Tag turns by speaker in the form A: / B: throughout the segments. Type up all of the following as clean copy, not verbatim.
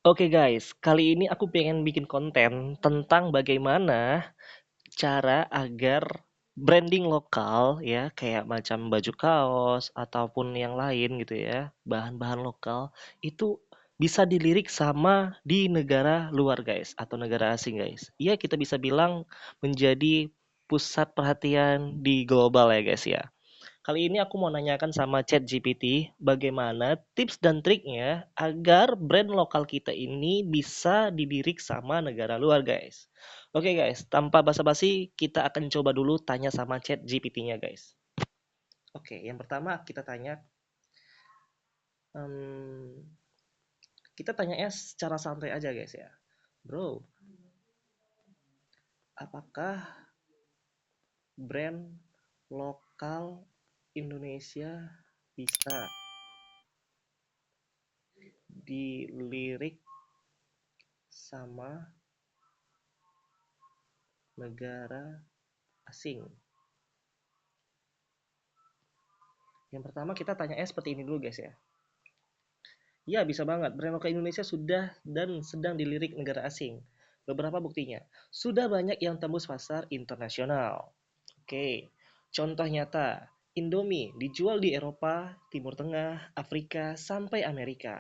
A: Oke guys, kali ini aku pengen bikin konten tentang bagaimana cara agar branding lokal ya, kayak macam baju kaos ataupun yang lain gitu ya, bahan-bahan lokal itu bisa dilirik sama di negara luar guys, atau negara asing guys. Iya kita bisa bilang menjadi pusat perhatian di global ya guys ya. Kali ini aku mau nanyakan sama ChatGPT bagaimana tips dan triknya agar brand lokal kita ini bisa dilirik sama negara luar, guys. Oke, guys, tanpa basa-basi, kita akan coba dulu tanya sama ChatGPT-nya, guys. Oke, yang pertama kita tanya, em, kita tanya secara santai aja, guys ya. Bro, apakah brand lokal Indonesia bisa dilirik sama negara asing? Yang pertama kita tanya seperti ini dulu guys ya. Ya bisa banget, brand lokal Indonesia sudah dan sedang dilirik negara asing. Beberapa buktinya, sudah banyak yang tembus pasar internasional. Oke, contoh nyata, Indomie dijual di Eropa, Timur Tengah, Afrika, sampai Amerika.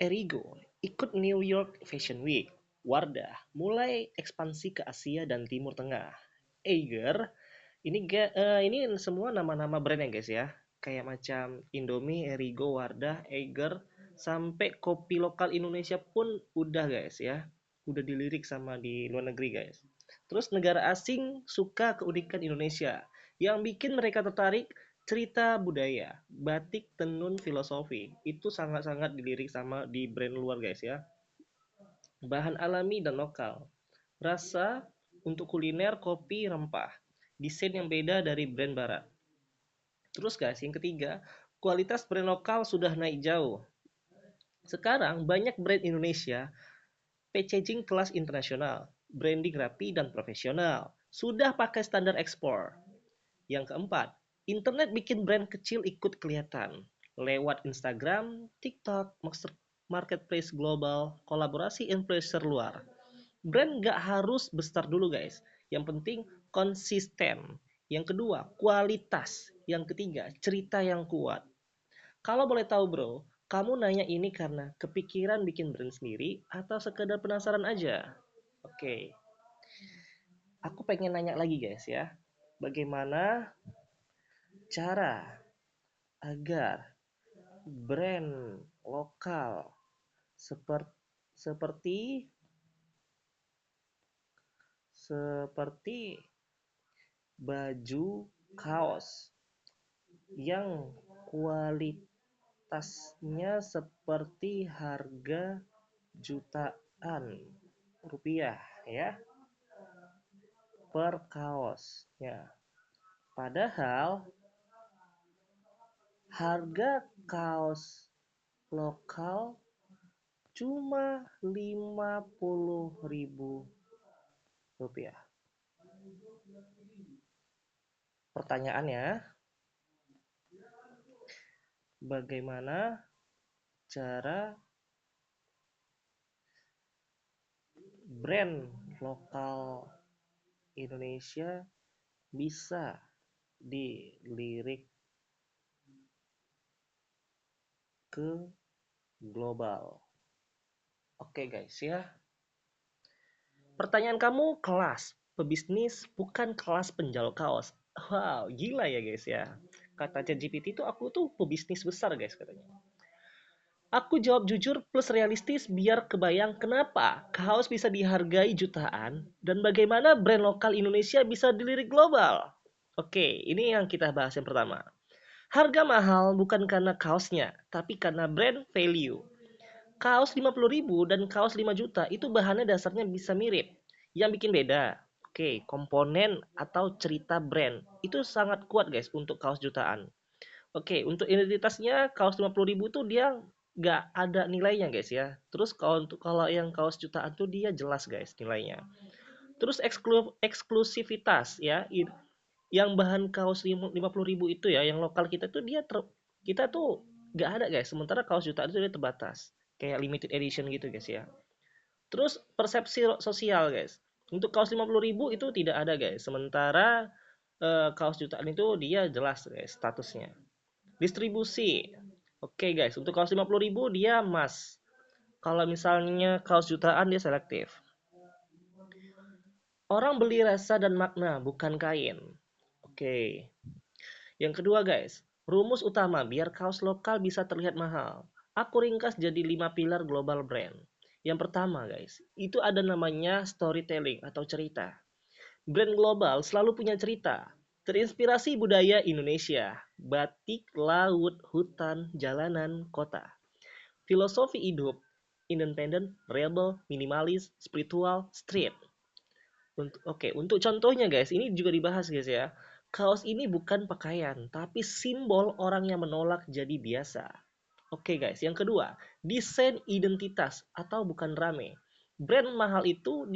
A: Erigo ikut New York Fashion Week. Wardah mulai ekspansi ke Asia dan Timur Tengah. Eiger ini semua nama-nama brand ya guys ya. Kayak macam Indomie, Erigo, Wardah, Eiger, sampai kopi lokal Indonesia pun udah guys ya. Udah dilirik sama di luar negeri guys. Terus negara asing suka keunikan Indonesia. Yang bikin mereka tertarik cerita budaya, batik, tenun, filosofi. Itu sangat-sangat dilirik sama di brand luar guys ya. Bahan alami dan lokal. Rasa untuk kuliner, kopi, rempah. Desain yang beda dari brand barat. Terus guys, yang ketiga, kualitas brand lokal sudah naik jauh. Sekarang banyak brand Indonesia packaging kelas internasional, branding rapi dan profesional. Sudah pakai standar ekspor. Yang keempat, internet bikin brand kecil ikut kelihatan. Lewat Instagram, TikTok, marketplace global, kolaborasi influencer luar. Brand nggak harus besar dulu guys. Yang penting konsisten. Yang kedua, kualitas. Yang ketiga, cerita yang kuat. Kalau boleh tahu bro, kamu nanya ini karena kepikiran bikin brand sendiri atau sekedar penasaran aja? Oke, aku pengen nanya lagi guys ya. Bagaimana cara agar brand lokal seperti seperti seperti baju kaos yang kualitasnya seperti harga jutaan rupiah ya per kaosnya. Padahal harga kaos lokal cuma 50.000 rupiah. Pertanyaannya, bagaimana cara brand lokal Indonesia bisa dilirik ke global? Oke guys ya. Pertanyaan kamu kelas pebisnis bukan kelas penjual kaos. Wow, gila ya guys ya. Kata ChatGPT itu aku tuh pebisnis besar guys katanya. Aku jawab jujur plus realistis biar kebayang kenapa kaos bisa dihargai jutaan dan bagaimana brand lokal Indonesia bisa dilirik global. Oke, ini yang kita bahas yang pertama. Harga mahal bukan karena kaosnya, tapi karena brand value. Kaos 50.000 dan kaos 5 juta itu bahannya dasarnya bisa mirip. Yang bikin beda, oke, komponen atau cerita brand. Itu sangat kuat guys untuk kaos jutaan. Oke, untuk identitasnya kaos 50.000 tuh dia nggak ada nilainya guys ya. Terus kalau yang kaos jutaan tuh dia jelas guys nilainya. Terus eksklusivitas ya. Yang bahan kaos 50.000 itu ya, yang lokal kita tuh kita tuh nggak ada guys. Sementara kaos jutaan itu dia terbatas. kayak limited edition gitu guys ya. Terus persepsi sosial guys. Untuk kaos 50.000 itu tidak ada guys. Sementara kaos jutaan itu dia jelas guys statusnya. Distribusi. Oke guys, untuk kaos 50.000 dia emas. Kalau misalnya kaos jutaan dia selektif. Orang beli rasa dan makna, bukan kain. Oke. Yang kedua guys, rumus utama biar kaos lokal bisa terlihat mahal. Aku ringkas jadi 5 pilar global brand. Yang pertama guys, itu ada namanya storytelling atau cerita. Brand global selalu punya cerita. Terinspirasi budaya Indonesia, batik, laut, hutan, jalanan, kota. Filosofi hidup, independent, rebel, minimalis, spiritual, street. Untuk contohnya guys, ini juga dibahas guys ya. Kaos ini bukan pakaian, tapi simbol orang yang menolak jadi biasa. Oke guys, yang kedua, desain identitas atau bukan rame. Brand mahal itu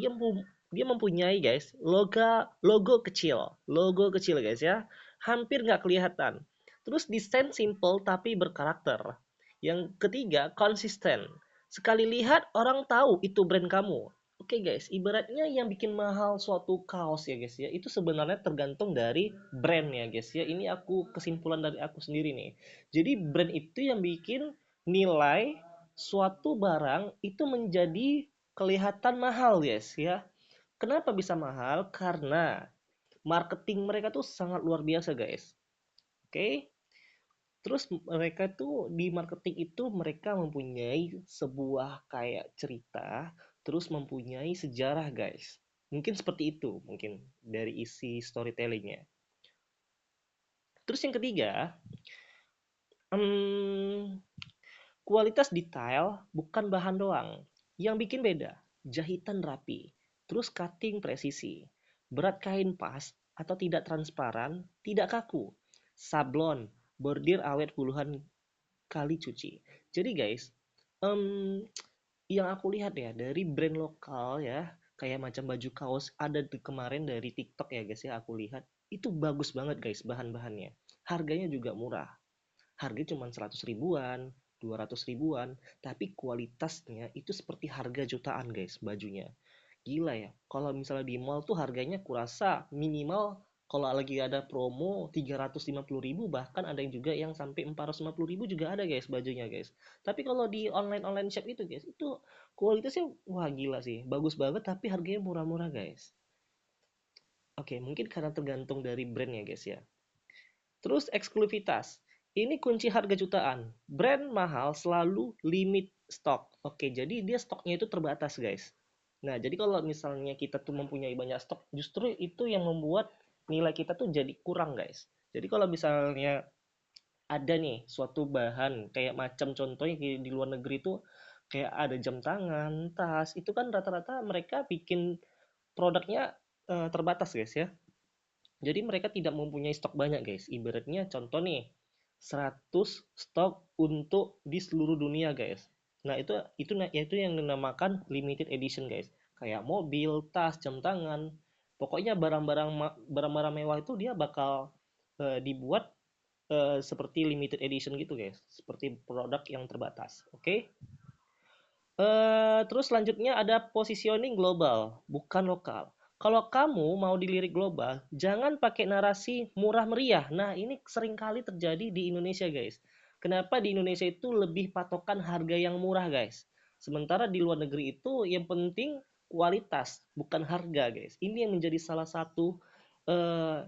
A: dia mempunyai guys logo kecil guys ya, hampir nggak kelihatan. Terus desain simple tapi berkarakter. Yang ketiga, konsisten. Sekali lihat orang tahu itu brand kamu. Oke guys, ibaratnya yang bikin mahal suatu kaos ya guys ya, itu sebenarnya tergantung dari brand ya guys ya. Ini aku kesimpulan dari aku sendiri nih. Jadi brand itu yang bikin nilai suatu barang itu menjadi kelihatan mahal guys ya. Kenapa bisa mahal? Karena marketing mereka tuh sangat luar biasa guys. Oke. Terus mereka tuh di marketing itu mereka mempunyai sebuah kayak cerita, terus mempunyai sejarah guys. Mungkin seperti itu, mungkin dari isi storytellingnya. Terus yang ketiga, hmm, kualitas detail bukan bahan doang. Yang bikin beda, jahitan rapi, terus cutting presisi, berat kain pas atau tidak transparan, tidak kaku, sablon, bordir awet puluhan kali cuci. Jadi guys, em, yang aku lihat ya dari brand lokal ya, kayak macam baju kaos ada kemarin dari TikTok ya guys ya aku lihat, itu bagus banget guys bahan-bahannya. Harganya juga murah. Harganya cuma 100 ribuan, 200 ribuan, tapi kualitasnya itu seperti harga jutaan guys bajunya. Gila ya, kalau misalnya di mall tuh harganya kurasa minimal kalau lagi ada promo 350 ribu, bahkan ada yang juga yang sampai 450 ribu juga ada guys bajunya guys. Tapi kalau di online shop itu guys, itu kualitasnya wah gila sih, bagus banget tapi harganya murah-murah guys. Oke, mungkin karena tergantung dari brandnya guys ya. Terus eksklusivitas. Ini kunci harga jutaan. Brand mahal selalu limit stok. Oke, jadi dia stoknya itu terbatas, guys. Nah, jadi kalau misalnya kita tuh mempunyai banyak stok, justru itu yang membuat nilai kita tuh jadi kurang, guys. Jadi kalau misalnya ada nih suatu bahan kayak macam contohnya di luar negeri tuh kayak ada jam tangan, tas, itu kan rata-rata mereka bikin produknya terbatas, guys ya. Jadi mereka tidak mempunyai stok banyak guys. Ibaratnya contoh nih 100 stok untuk di seluruh dunia guys. Nah, itu yang dinamakan limited edition guys. Kayak mobil, tas, jam tangan. Pokoknya barang-barang mewah itu dia bakal dibuat seperti limited edition gitu guys. Seperti produk yang terbatas. Oke? Okay? Terus selanjutnya ada positioning global, bukan lokal. Kalau kamu mau dilirik global, jangan pakai narasi murah meriah. Nah, ini seringkali terjadi di Indonesia, guys. Kenapa di Indonesia itu lebih patokan harga yang murah, guys? Sementara di luar negeri itu yang penting kualitas, bukan harga, guys. Ini yang menjadi salah satu eh,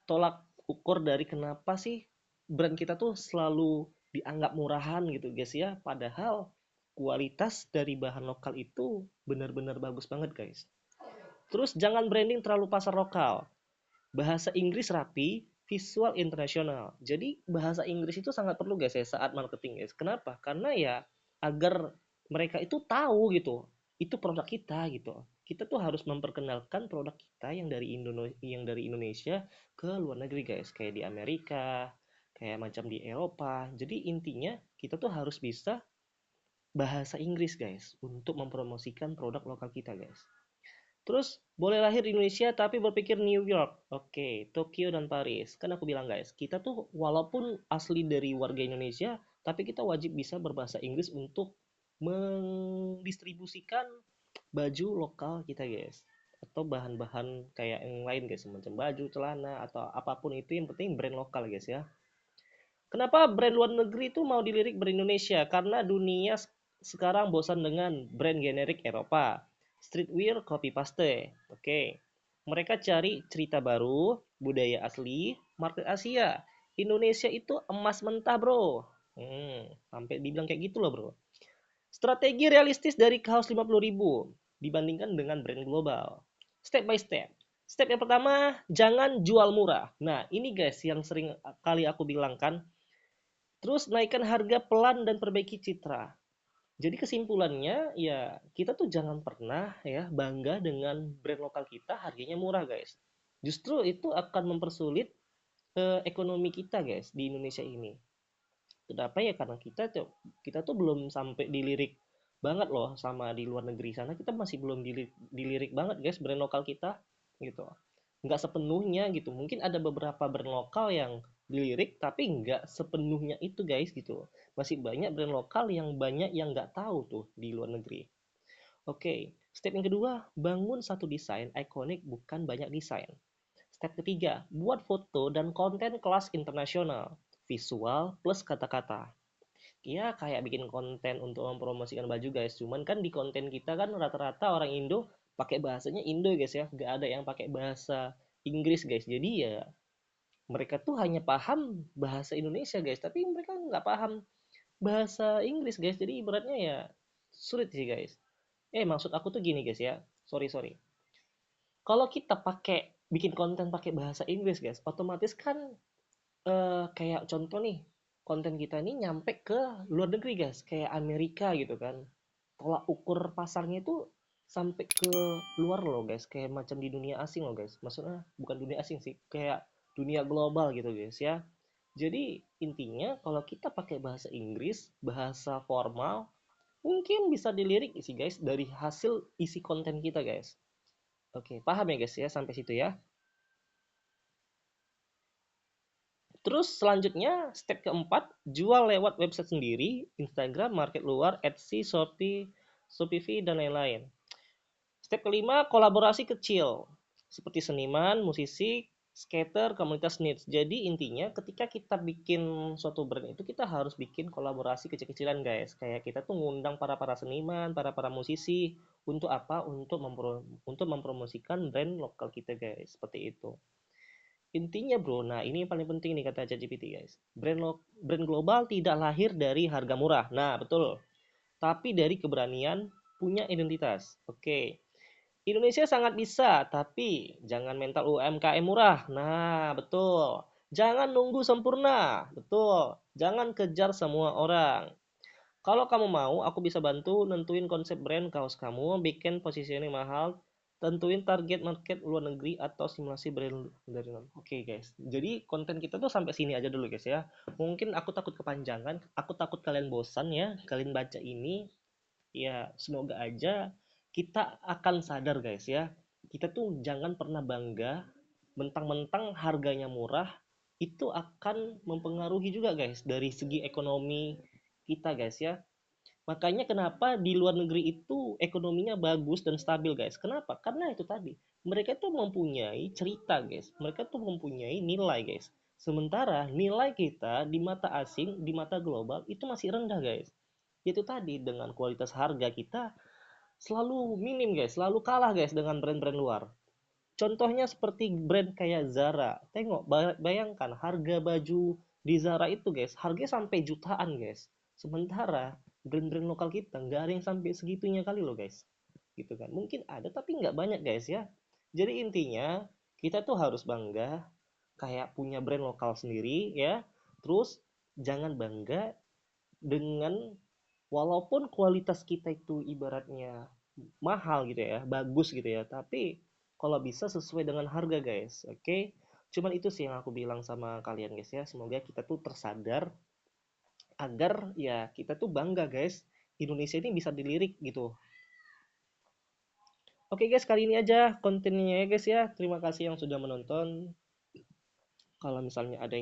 A: tolak ukur dari kenapa sih brand kita tuh selalu dianggap murahan gitu guys ya. Padahal kualitas dari bahan lokal itu benar-benar bagus banget guys. Terus jangan branding terlalu pasar lokal. Bahasa Inggris rapi, visual internasional. Jadi bahasa Inggris itu sangat perlu guys ya saat marketing guys. Kenapa? Karena ya agar mereka itu tahu gitu. Itu produk kita gitu. Kita tuh harus memperkenalkan produk kita yang dari Indonesia ke luar negeri guys. Kayak di Amerika, kayak macam di Eropa. Jadi intinya kita tuh harus bisa bahasa Inggris guys untuk mempromosikan produk lokal kita guys. Terus boleh lahir di Indonesia tapi berpikir New York. Oke, Tokyo dan Paris. Kan aku bilang guys, kita tuh walaupun asli dari warga Indonesia, tapi kita wajib bisa berbahasa Inggris untuk mendistribusikan baju lokal kita guys, atau bahan-bahan kayak yang lain guys, semacam baju, celana atau apapun itu, yang penting brand lokal guys ya. Kenapa brand luar negeri itu mau dilirik brand Indonesia? Karena dunia sekarang bosan dengan brand generik Eropa. Streetwear copy paste. Oke. Mereka cari cerita baru, budaya asli, market Asia. Indonesia itu emas mentah, bro. Sampai dibilang kayak gitu loh, bro. Strategi realistis dari kaos 50.000 dibandingkan dengan brand global. Step by step. Step yang pertama, jangan jual murah. Nah, ini guys yang sering kali aku bilang kan. Terus naikkan harga pelan dan perbaiki citra. Jadi kesimpulannya ya kita tuh jangan pernah ya bangga dengan brand lokal kita harganya murah guys. Justru itu akan mempersulit ekonomi kita guys di Indonesia ini. Kenapa ya? Karena kita tuh belum sampai dilirik banget loh sama di luar negeri sana. Kita masih belum dilirik banget guys brand lokal kita gitu. Nggak sepenuhnya gitu. Mungkin ada beberapa brand lokal yang dilirik tapi nggak sepenuhnya itu guys gitu. Masih banyak brand lokal yang banyak yang nggak tahu tuh di luar negeri. Oke, step yang kedua, bangun satu desain ikonik bukan banyak desain. Step ketiga, buat foto dan konten kelas internasional, visual plus kata-kata. Ya kayak bikin konten untuk mempromosikan baju guys, cuman kan di konten kita kan rata-rata orang Indo pakai bahasanya Indo guys ya, nggak ada yang pakai bahasa Inggris guys. Jadi ya mereka tuh hanya paham bahasa Indonesia guys, tapi mereka nggak paham bahasa Inggris guys. Jadi ibaratnya ya sulit sih guys. Maksud aku tuh gini guys ya, sorry sorry, kalau kita pakai bikin konten pakai bahasa Inggris guys, otomatis kan kayak contoh nih, konten kita ini nyampe ke luar negeri guys, kayak Amerika gitu kan. Tolak ukur pasarnya itu sampai ke luar loh guys, kayak macam di dunia asing loh guys. Maksudnya bukan dunia asing sih, kayak dunia global gitu guys ya. Jadi intinya kalau kita pakai bahasa Inggris, bahasa formal, mungkin bisa dilirik sih guys dari hasil isi konten kita guys. Oke, paham ya guys ya sampai situ ya. Terus selanjutnya step keempat, jual lewat website sendiri, Instagram, market luar, Etsy, Shopee, Shopee dan lain-lain. Step kelima, kolaborasi kecil seperti seniman, musisi, skater, komunitas niche. Jadi intinya ketika kita bikin suatu brand itu kita harus bikin kolaborasi kecil-kecilan guys. Kayak kita tuh ngundang para seniman, para musisi untuk apa? Untuk mempromosikan brand lokal kita guys. Seperti itu. Intinya bro, nah ini yang paling penting nih kata ChatGPT guys. Brand global tidak lahir dari harga murah. Nah, betul. Tapi dari keberanian punya identitas. Oke. Indonesia sangat bisa, tapi jangan mental UMKM murah. Nah, betul. Jangan nunggu sempurna. Betul. Jangan kejar semua orang. Kalau kamu mau, aku bisa bantu nentuin konsep brand kaos kamu, bikin positioning mahal, tentuin target market luar negeri atau simulasi brand dari nol. Oke guys, jadi konten kita tuh sampai sini aja dulu guys ya. Mungkin aku takut kepanjangan, aku takut kalian bosan ya, kalian baca ini. Ya, semoga aja kita akan sadar guys ya. Kita tuh jangan pernah bangga mentang-mentang harganya murah, itu akan mempengaruhi juga guys dari segi ekonomi kita guys ya. Makanya kenapa di luar negeri itu ekonominya bagus dan stabil guys. Kenapa? Karena itu tadi. Mereka tuh mempunyai cerita guys. Mereka tuh mempunyai nilai guys. Sementara nilai kita di mata asing, di mata global itu masih rendah guys. Itu tadi dengan kualitas harga kita selalu minim guys. Selalu kalah guys dengan brand-brand luar. Contohnya seperti brand kayak Zara. Tengok, bayangkan harga baju di Zara itu guys, harganya sampai jutaan guys. Sementara brand-brand lokal kita nggak ada yang sampai segitunya kali loh guys. Gitu kan. Mungkin ada tapi nggak banyak guys ya. Jadi intinya kita tuh harus bangga kayak punya brand lokal sendiri ya. Terus jangan bangga dengan walaupun kualitas kita itu ibaratnya mahal gitu ya, bagus gitu ya, tapi kalau bisa sesuai dengan harga guys, oke? Cuman itu sih yang aku bilang sama kalian guys ya, semoga kita tuh tersadar agar ya kita tuh bangga guys, Indonesia ini bisa dilirik gitu. Oke guys, kali ini aja kontennya ya guys ya, terima kasih yang sudah menonton. Kalau misalnya ada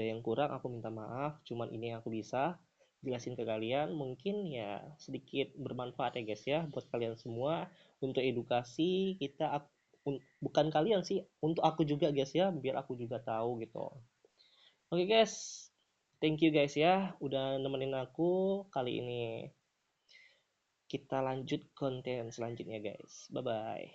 A: yang kurang aku minta maaf, cuman ini yang aku bisa. jelasin ke kalian, mungkin ya sedikit bermanfaat ya guys ya buat kalian semua, untuk edukasi kita, bukan kalian sih, untuk aku juga guys ya, biar aku juga tahu gitu. Oke guys, thank you guys ya udah nemenin aku kali ini. Kita lanjut konten selanjutnya guys. Bye bye.